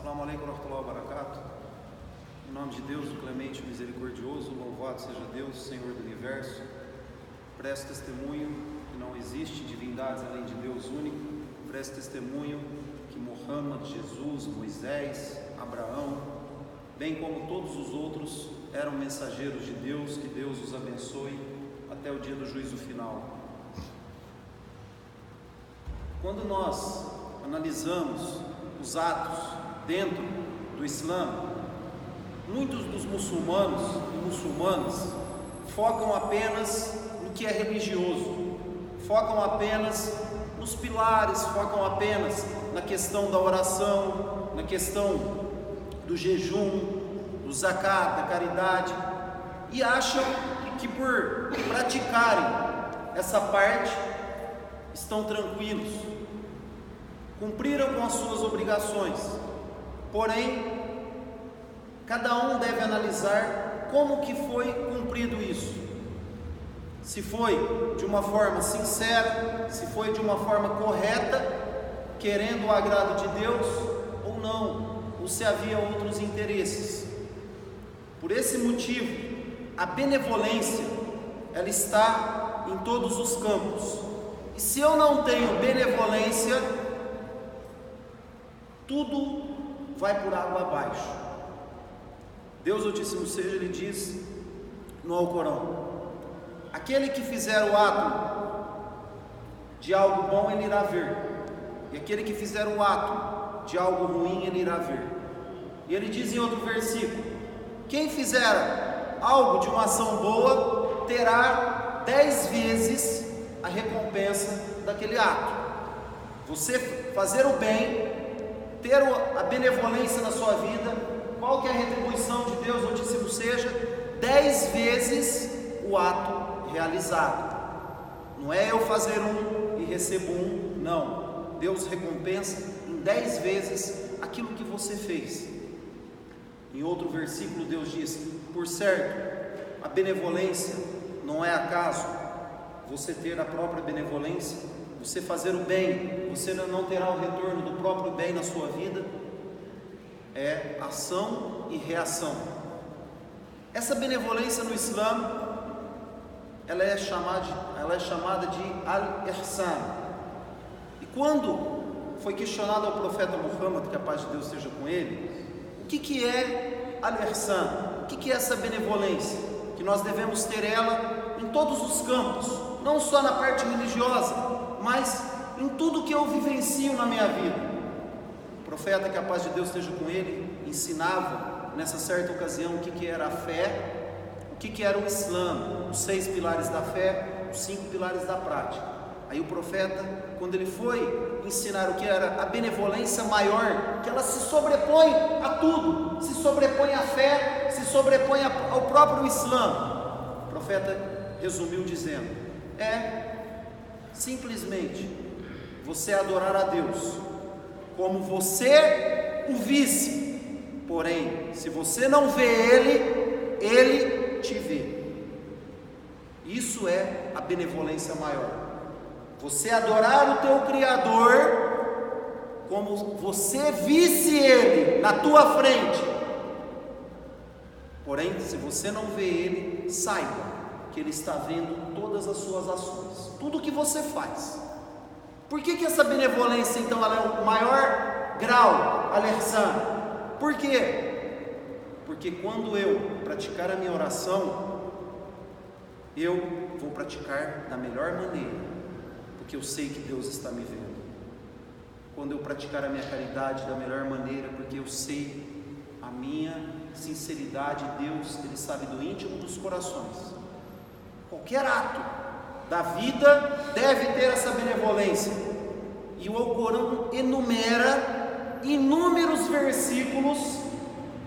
Assalamu alaikum warahmatullahi wabarakatuh. Em nome de Deus, o clemente, o misericordioso, louvado seja Deus, Senhor do Universo. Presto testemunho que não existe divindades além de Deus único. Presto testemunho que Muhammad, Jesus, Moisés, Abraão, bem como todos os outros, eram mensageiros de Deus. Que Deus os abençoe até o dia do juízo final. Quando nós analisamos os atos dentro do Islã, muitos dos muçulmanos e muçulmanas focam apenas no que é religioso, focam apenas nos pilares, focam apenas na questão da oração, na questão do jejum, do zakat, da caridade, e acham que por praticarem essa parte estão tranquilos, cumpriram com as suas obrigações. Porém, cada um deve analisar como que foi cumprido isso. Se foi de uma forma sincera, se foi de uma forma correta, querendo o agrado de Deus ou não, ou se havia outros interesses. Por esse motivo, a benevolência, ela está em todos os campos. E se eu não tenho benevolência, tudo vai por água abaixo. Deus Altíssimo seja, Ele diz no Alcorão: aquele que fizer o ato de algo bom, ele irá ver, e aquele que fizer o ato de algo ruim, ele irá ver. E Ele diz em outro versículo: quem fizer algo de uma ação boa, terá 10 vezes a recompensa daquele ato. Você fazer o bem, ter a benevolência na sua vida, qual que é a retribuição de Deus Altíssimo seja? 10 vezes o ato realizado. Não é eu fazer um e recebo um, não. Deus recompensa em 10 vezes aquilo que você fez. Em outro versículo Deus diz: por certo, a benevolência não é acaso você ter a própria benevolência, você fazer o bem, você não terá o retorno do próprio bem na sua vida. É ação e reação. Essa benevolência no Islã, ela é chamada de Al-Ihsan. E quando foi questionado ao profeta Muhammad, que a paz de Deus esteja com ele, o que é Al-Ihsan? O que é essa benevolência? Que nós devemos ter ela em todos os campos, não só na parte religiosa, mas em tudo que eu vivencio na minha vida. O profeta, que a paz de Deus esteja com ele, ensinava nessa certa ocasião o que era a fé, o que era o Islã, os 6 pilares da fé, os 5 pilares da prática. Aí o profeta, quando ele foi ensinar o que era a benevolência maior, que ela se sobrepõe a tudo, se sobrepõe à fé, se sobrepõe ao próprio Islã, o profeta resumiu dizendo: simplesmente você adorar a Deus como você o visse, porém, se você não vê Ele, Ele te vê. Isso é a benevolência maior. Você adorar o teu Criador como você visse Ele na tua frente. Porém, se você não vê Ele, saiba que Ele está vendo todas as suas ações, tudo que você faz. Por que essa benevolência, então, ela é o maior grau, Al-Ihsan? Por quê? Porque quando eu praticar a minha oração, eu vou praticar da melhor maneira, porque eu sei que Deus está me vendo. Quando eu praticar a minha caridade da melhor maneira, porque eu sei a minha sinceridade, Deus, Ele sabe do íntimo dos corações. Qualquer ato da vida deve ter essa benevolência. E o Alcorão enumera inúmeros versículos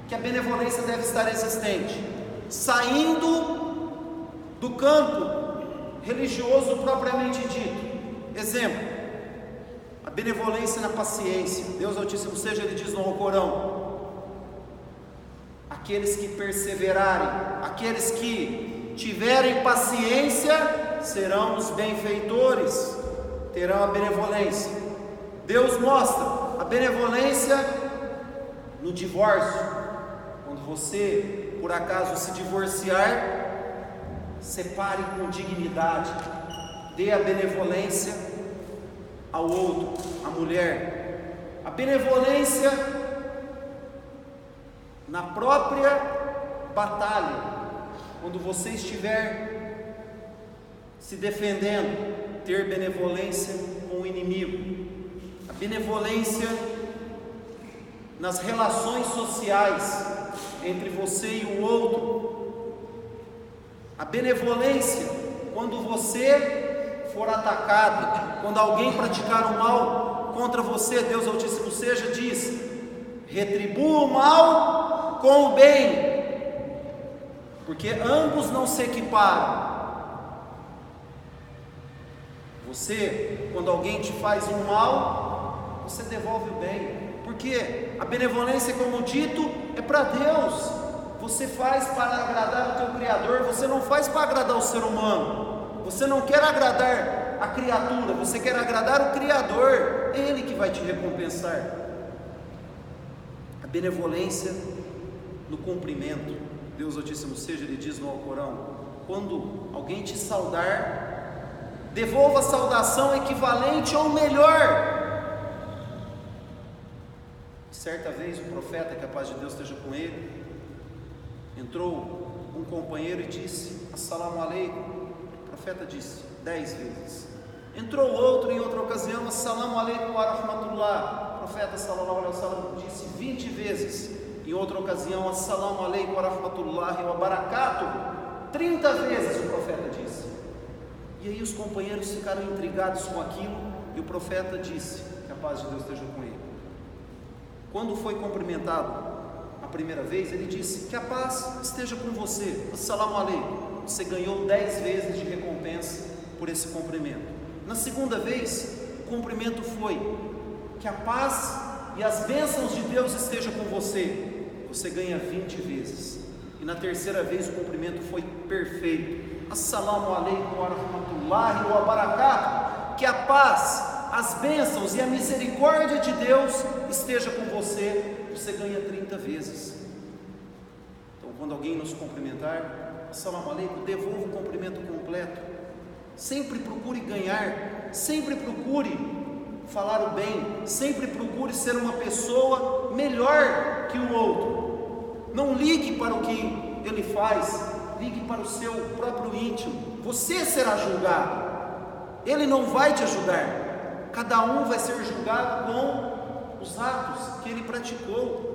que a benevolência deve estar existente, saindo do campo religioso propriamente dito. Exemplo: a benevolência na paciência. Deus Altíssimo seja, Ele diz no Alcorão: aqueles que perseverarem, aqueles que tiverem paciência, serão os benfeitores, terão a benevolência. Deus mostra a benevolência no divórcio, quando você por acaso se divorciar, separe com dignidade, dê a benevolência ao outro, à mulher, a benevolência na própria batalha, quando você estiver se defendendo, ter benevolência com o inimigo, a benevolência nas relações sociais entre você e o outro, a benevolência quando você for atacado, quando alguém praticar o mal contra você, Deus Altíssimo seja, diz: retribua o mal com o bem, porque ambos não se equiparam. Você, quando alguém te faz um mal, você devolve o bem, porque a benevolência, como dito, é para Deus. Você faz para agradar o teu Criador, você não faz para agradar o ser humano, você não quer agradar a criatura, você quer agradar o Criador, é Ele que vai te recompensar. A benevolência no cumprimento, Deus Altíssimo seja, Ele diz no Alcorão: quando alguém te saudar, devolva a saudação equivalente ou melhor. Certa vez o profeta, que a paz de Deus esteja com ele, entrou um companheiro e disse: assalamu alaikum. O profeta disse 10 vezes. Entrou outro em outra ocasião: assalamu alaikum wa rahmatullah. O profeta sallallahu alaihi wasallam disse 20 vezes. Em outra ocasião: assalamu alaikum wa rahmatullahi wa barakatuh. 30 vezes o profeta disse. E aí os companheiros ficaram intrigados com aquilo, e o profeta disse: que a paz de Deus esteja com ele. Quando foi cumprimentado a primeira vez, ele disse: que a paz esteja com você, assalamu alaikum. Você ganhou 10 vezes de recompensa por esse cumprimento. Na segunda vez, o cumprimento foi: que a paz e as bênçãos de Deus estejam com você. Você ganha 20 vezes. E na terceira vez o cumprimento foi perfeito: assalamu alaikum wa rahmatullahi wa barakatuh. Que a paz, as bênçãos e a misericórdia de Deus esteja com você. Você ganha 30 vezes. Então, quando alguém nos cumprimentar, assalamu alaikum, devolva o cumprimento completo. Sempre procure ganhar, sempre procure falar o bem, sempre procure ser uma pessoa melhor que o outro. Não ligue para o que ele faz, ligue para o seu próprio íntimo. Você será julgado, ele não vai te ajudar. Cada um vai ser julgado com os atos que ele praticou.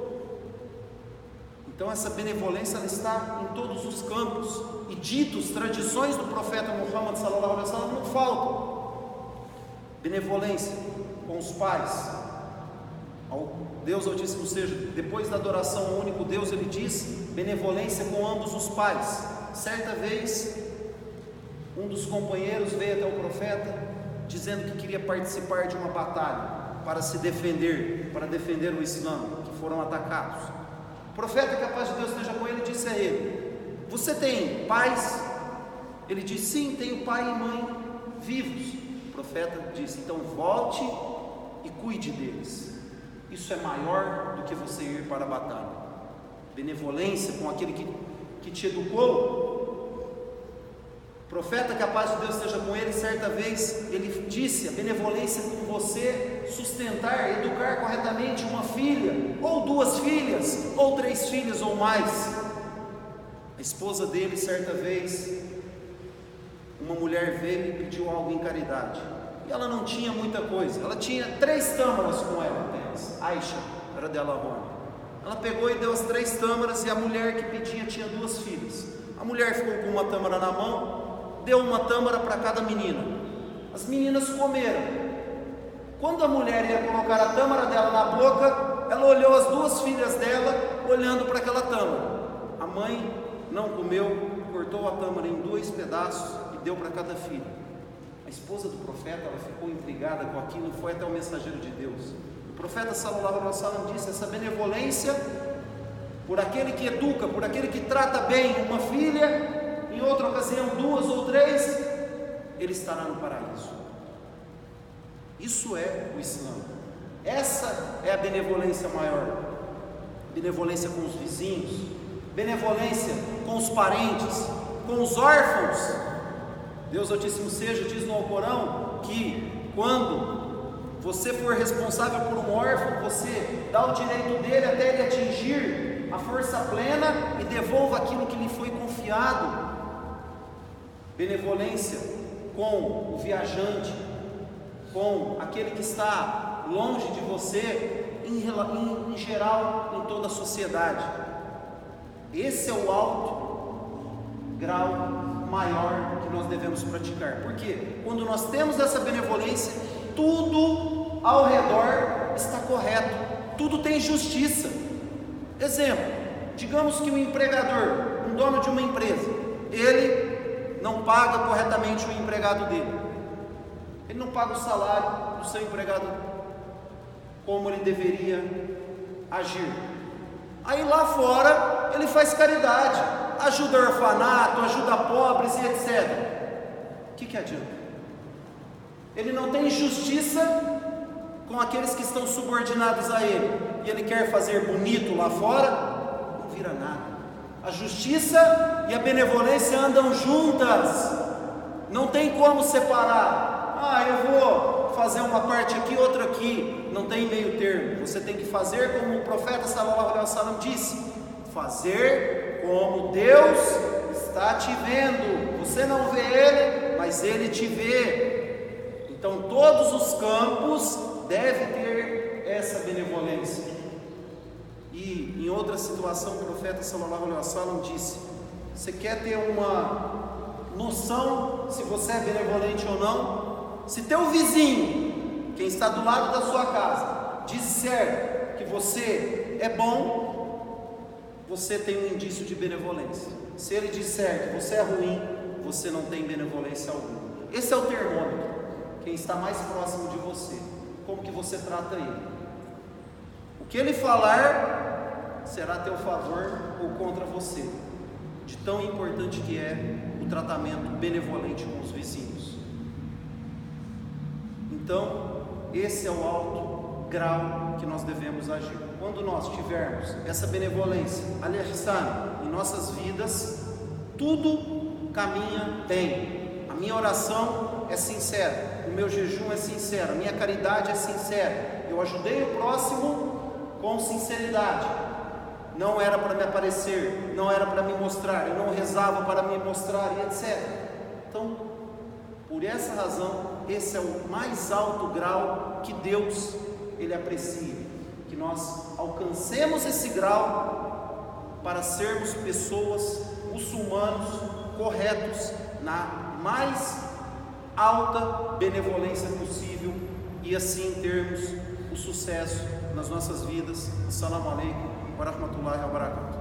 Então essa benevolência, ela está em todos os campos, e ditos, tradições do profeta Muhammad sallallahu alaihi wasallam não faltam. Benevolência com os pais, ao Deus Altíssimo seja, depois da adoração ao único Deus, ele diz: benevolência com ambos os pais. Certa vez, um dos companheiros veio até o profeta, dizendo que queria participar de uma batalha, para se defender, para defender o Islã, que foram atacados. O profeta, que a paz de Deus esteja com ele, disse a ele: você tem pais? Ele disse: sim, tenho pai e mãe vivos. O profeta disse: então volte e cuide deles. Isso é maior do que você ir para a batalha. Benevolência com aquele que te educou. O profeta, que a paz de Deus esteja com ele, certa vez ele disse: a benevolência com você sustentar, educar corretamente uma filha, ou 2 filhas, ou 3 filhas ou mais. A esposa dele, certa vez, uma mulher veio e pediu algo em caridade, e ela não tinha muita coisa, ela tinha 3 tâmaras com ela apenas. Aisha, era dela Rona. Ela pegou e deu as 3 tâmaras, e a mulher que pedia tinha 2 filhas. A mulher ficou com uma tâmara na mão, deu uma tâmara para cada menina. As meninas comeram. Quando a mulher ia colocar a tâmara dela na boca, ela olhou as 2 filhas dela olhando para aquela tâmara. A mãe não comeu, cortou a tâmara em 2 pedaços e deu para cada filha. A esposa do profeta, ela ficou intrigada com aquilo e foi até o mensageiro de Deus. O profeta sallallahu alaihi wasallam disse: essa benevolência por aquele que educa, por aquele que trata bem uma filha, em outra ocasião 2 ou 3, ele estará no paraíso. Isso é o Islã. Essa é a benevolência maior. benevolência com os vizinhos, benevolência com os parentes, com os órfãos. Deus Altíssimo seja diz no Alcorão que quando você for responsável por um órfão, você dá o direito dele até ele atingir a força plena e devolva aquilo que lhe foi confiado. Benevolência com o viajante, com aquele que está longe de você, em geral, em toda a sociedade. Esse é o alto grau maior que nós devemos praticar. Porque quando nós temos essa benevolência, tudo ao redor está correto, tudo tem justiça. Exemplo, digamos que um empregador, um dono de uma empresa, ele não paga corretamente o empregado dele, ele não paga o salário do seu empregado como ele deveria agir. Aí lá fora ele faz caridade, ajuda orfanato, ajuda pobres e etc. O que adianta? Ele não tem justiça com aqueles que estão subordinados a ele, e ele quer fazer bonito lá fora, não vira nada. A justiça e a benevolência andam juntas, não tem como separar. Eu vou fazer uma parte aqui, outra aqui, não tem meio termo. Você tem que fazer como o profeta sallallahu alaihi wasallam disse: fazer como Deus está te vendo. Você não vê Ele, mas Ele te vê. Então todos os campos devem ter essa benevolência. E em outra situação o profeta sallallahu alaihi wasallam disse: você quer ter uma noção se você é benevolente ou não? Se teu vizinho, quem está do lado da sua casa, disser que você é bom, você tem um indício de benevolência. Se ele disser que você é ruim, você não tem benevolência alguma. Esse é o termômetro. Quem está mais próximo de você, como que você trata ele? O que ele falar será a teu favor ou contra você, de tão importante que é o tratamento benevolente com os vizinhos. Então, esse é o alto grau que nós devemos agir. Quando nós tivermos essa benevolência, al-ihsan, em nossas vidas, tudo caminha bem. A minha oração é sincera, o meu jejum é sincero, a minha caridade é sincera. Eu ajudei o próximo com sinceridade. Não era para me aparecer, não era para me mostrar, eu não rezava para me mostrar e etc. Então, por essa razão, esse é o mais alto grau que Deus Ele aprecia, que nós alcancemos esse grau para sermos pessoas, muçulmanos corretos, na mais alta benevolência possível, e assim termos o sucesso nas nossas vidas. Assalamu alaikum wa rahmatullahi wa barakatuh.